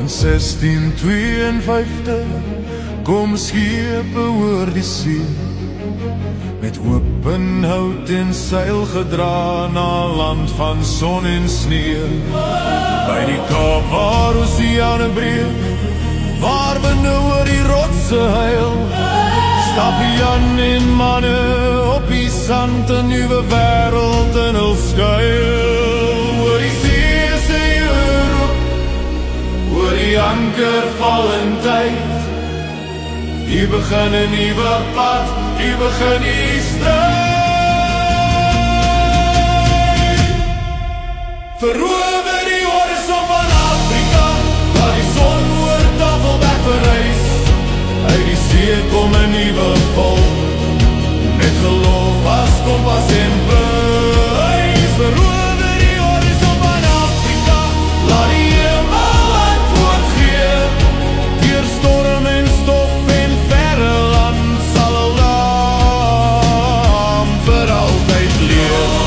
1652 kom schepe oor die see, met hoop en hout en seil gedra na land van son en sneeu. By die Kaap waar oseane breek, waar winde oor die rotse huil, stap Jan en manne op die sand, 'n nuwe wêreld in hul skuil. Oor die see se Europe, oor die anker val in tyd, hier begin 'n nuwe pad, hier begin die stryd. Verower die horison van Afrika, laat die son oor Tafelberg verrys. Uit die see kom 'n nuwe volk, met geloof as kompas en wys. Verower die horison van Afrika, laat die hemel antwoord gee. Deur storm en stof en verre land sal 'n lam vir altyd leef.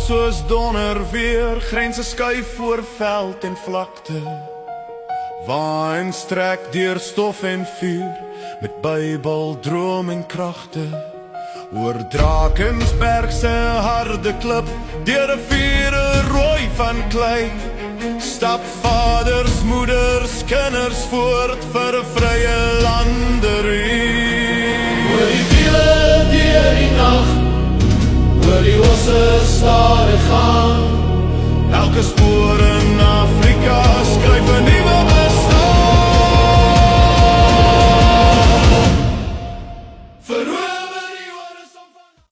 Soos donder weer, grense skuif voor veld en vlakte, waai strek deur stof en vuur, met Bybel, droom en kragte. Oor Drakensberg se harde klip, deur 'n vure rooi van klei, stap vaders, moeders, kinders voort vir 'n vrye landery. Oor die wiele deur die nag, oor die osse stadig gaan, elke spoor